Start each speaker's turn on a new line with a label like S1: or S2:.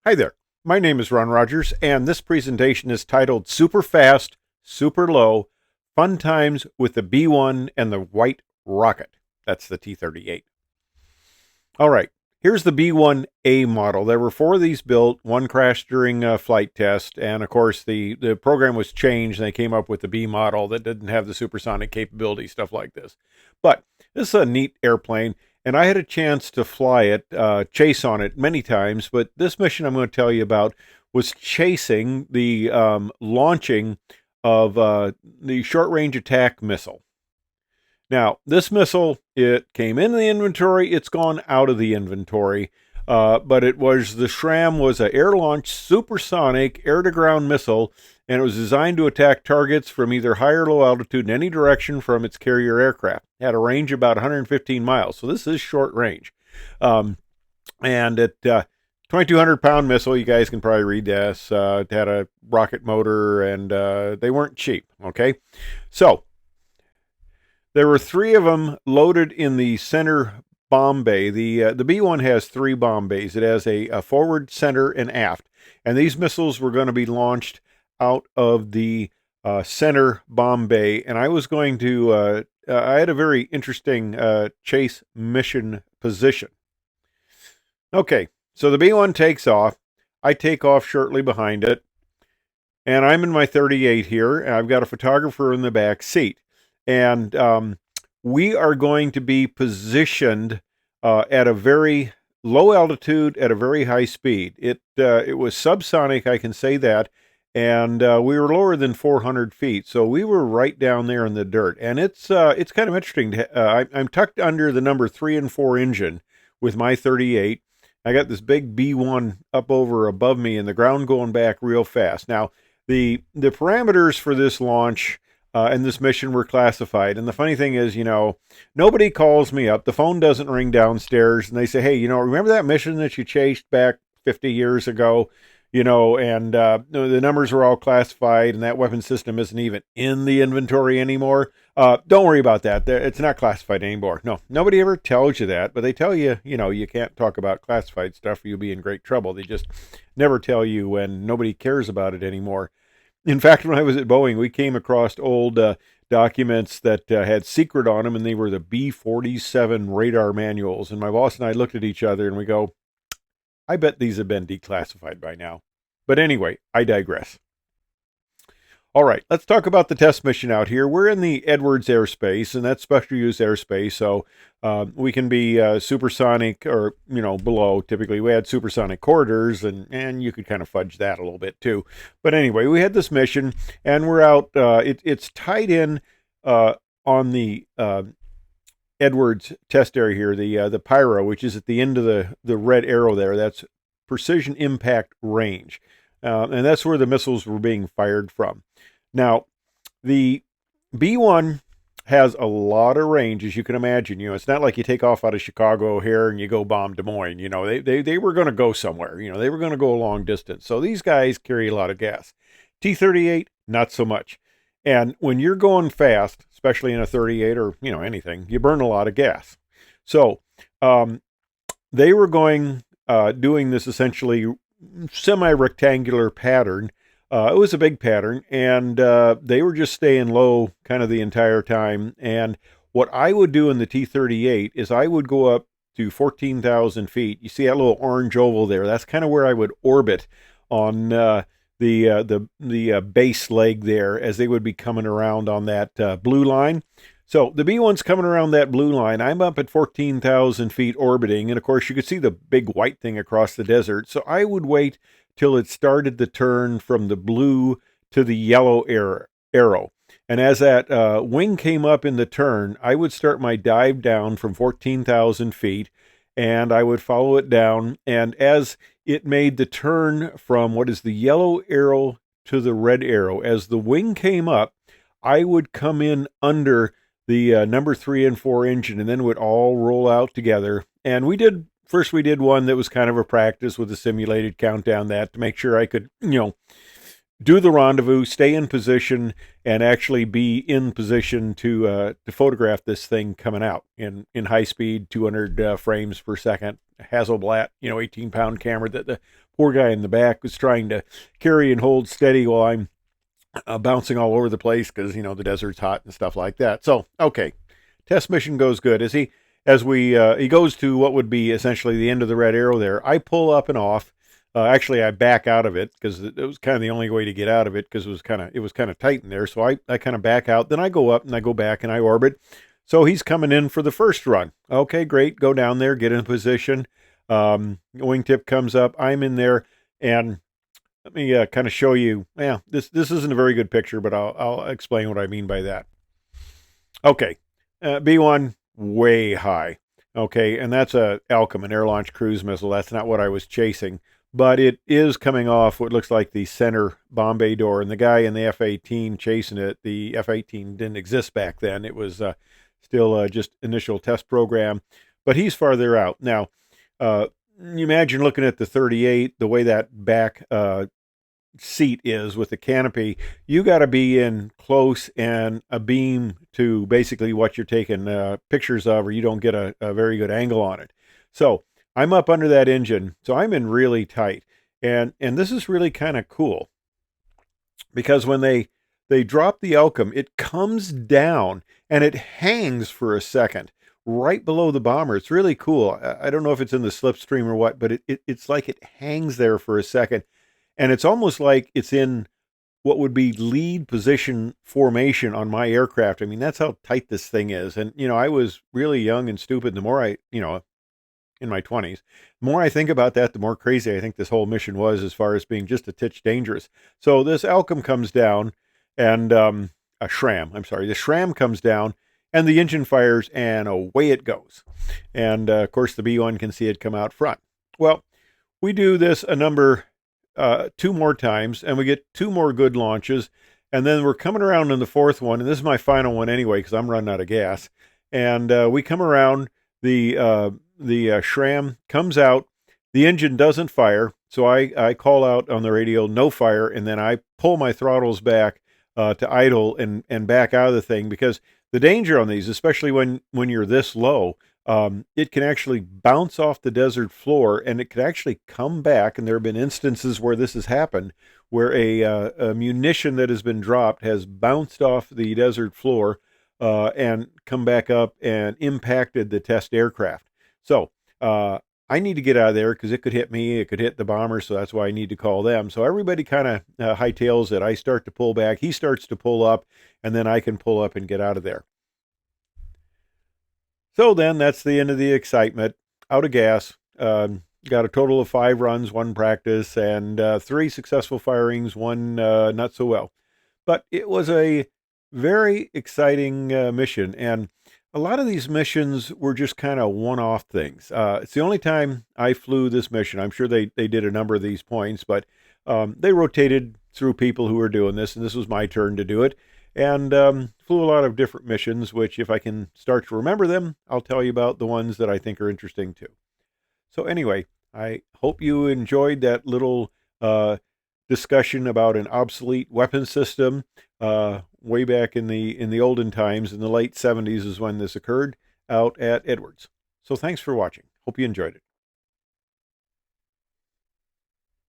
S1: Hi there, my name is Ron Rogers, and this presentation is titled Super Fast, Super Low, Fun Times with the B-1 and the White Rocket. That's the T-38. All right, here's the B-1A model. There were 4 of these built. One crashed during a flight test, and of course the program was changed, and they came up with the B model that didn't have the supersonic capability, stuff like this. But this is a neat airplane. And I had a chance to fly it, chase on it many times, but this mission I'm going to tell you about was chasing the launching of the short-range attack missile. Now, this missile, it came in the inventory, it's gone out of the inventory, but the Scrm was an air-launched supersonic air-to-ground missile, and it was designed to attack targets from either high or low altitude in any direction from its carrier aircraft. It had a range of about 115 miles, so this is short range. And it 2,200-pound missile, you guys can probably read this. It had a rocket motor, and they weren't cheap, okay? So, there were 3 of them loaded in the center bomb bay. The B-1 has 3 bomb bays. It has a forward, center, and aft. And these missiles were going to be launched out of the center bomb bay. And I was going to, I had a very interesting chase mission position. Okay, so the B-1 takes off. I take off shortly behind it. And I'm in my 38 here. And I've got a photographer in the back seat. And we are going to be positioned at a very low altitude at a very high speed. It was subsonic, I can say that, and we were lower than 400 feet, so we were right down there in the dirt. And it's kind of interesting. I'm tucked under the number 3 and 4 engine with my 38. I got this big B-1 up over above me, and the ground going back real fast. Now, the parameters for this launch and this mission were classified. And the funny thing is, nobody calls me up. The phone doesn't ring downstairs, and they say, hey, remember that mission that you chased back 50 years ago? And the numbers were all classified, and that weapon system isn't even in the inventory anymore. Don't worry about that. It's not classified anymore. No, nobody ever tells you that, but they tell you, you can't talk about classified stuff or you'll be in great trouble. They just never tell you when nobody cares about it anymore. In fact, when I was at Boeing, we came across old documents that had secret on them, and they were the B-47 radar manuals. And my boss and I looked at each other and we go, I bet these have been declassified by now. But anyway, I digress. All right, let's talk about the test mission out here. We're in the Edwards airspace, and that's special use airspace, so we can be supersonic or, below. Typically, we had supersonic corridors, and you could kind of fudge that a little bit too. But anyway, we had this mission, and we're out. It's tied in on the Edwards test area here, the Pyro, which is at the end of the red arrow there. That's precision impact range. And that's where the missiles were being fired from. Now, the B-1 has a lot of range, as you can imagine. It's not like you take off out of Chicago here and you go bomb Des Moines. They were going to go somewhere. They were going to go a long distance. So these guys carry a lot of gas. T-38, not so much. And when you're going fast, especially in a 38 or, anything, you burn a lot of gas. So they were doing this essentially semi-rectangular pattern. It was a big pattern, and they were just staying low kind of the entire time. And what I would do in the T-38 is I would go up to 14,000 feet. You see that little orange oval there? That's kind of where I would orbit on the base leg there, as they would be coming around on that blue line. So the B-1's coming around that blue line. I'm up at 14,000 feet orbiting, and of course you could see the big white thing across the desert. So I would wait till it started to turn from the blue to the yellow arrow. And as that wing came up in the turn, I would start my dive down from 14,000 feet, and I would follow it down. And as it made the turn from what is the yellow arrow to the red arrow, as the wing came up, I would come in under the number 3 and 4 engine, and then would all roll out together. And we did one that was kind of a practice with a simulated countdown, that to make sure I could, do the rendezvous, stay in position, and actually be in position to photograph this thing coming out in high speed, 200 frames per second. Hasselblad, 18-pound camera that the poor guy in the back was trying to carry and hold steady while I'm bouncing all over the place because the desert's hot and stuff like that. So okay, test mission goes good. He goes to what would be essentially the end of the red arrow there, I pull up and off. Actually, I back out of it because it was kind of the only way to get out of it because it was kind of tight in there. So I kind of back out. Then I go up and I go back and I orbit. So he's coming in for the first run. Okay, great. Go down there, get in position. Wingtip comes up. I'm in there, and let me kind of show you. Yeah, this isn't a very good picture, but I'll explain what I mean by that. Okay, B-1 way high. Okay, and that's a Alchem, an air-launched cruise missile. That's not what I was chasing, but it is coming off what looks like the center bomb bay door. And the guy in the F-18 chasing it, the F-18 didn't exist back then. It was still just initial test program, but he's farther out. Now, you imagine looking at the 38, the way that back seat is with the canopy, you got to be in close and a beam to basically what you're taking pictures of, or you don't get a very good angle on it. So I'm up under that engine, so I'm in really tight, and this is really kind of cool because when they drop the Elcom, it comes down and it hangs for a second right below the bomber. It's really cool. I don't know if it's in the slipstream or what, but it's like it hangs there for a second. And it's almost like it's in what would be lead position formation on my aircraft. I mean, that's how tight this thing is. And, I was really young and stupid. The more in my 20s, the more I think about that, the more crazy I think this whole mission was as far as being just a titch dangerous. So this Alchem comes down and the SRAM comes down and the engine fires and away it goes. And of course, the B-1 can see it come out front. Well, we do this two more times, and we get two more good launches, and then we're coming around in the fourth one, and this is my final one anyway because I'm running out of gas. And we come around, the SRAM comes out, the engine doesn't fire, so I call out on the radio, no fire, and then I pull my throttles back to idle and back out of the thing, because the danger on these, especially when you're this low, it can actually bounce off the desert floor, and it could actually come back. And there have been instances where this has happened, where a munition that has been dropped has bounced off the desert floor and come back up and impacted the test aircraft. So I need to get out of there because it could hit me, it could hit the bomber, so that's why I need to call them. So everybody kind of hightails it. I start to pull back, he starts to pull up, and then I can pull up and get out of there. So then that's the end of the excitement. Out of gas. Got a total of 5 runs, 1 practice, and 3 successful firings, 1 not so well. But it was a very exciting mission, and a lot of these missions were just kind of one-off things. It's the only time I flew this mission. I'm sure they did a number of these points, but they rotated through people who were doing this, and this was my turn to do it. And flew a lot of different missions, which if I can start to remember them, I'll tell you about the ones that I think are interesting too. So anyway, I hope you enjoyed that little discussion about an obsolete weapon system way back in the olden times. In the late 70s is when this occurred out at Edwards. So thanks for watching. Hope you enjoyed it.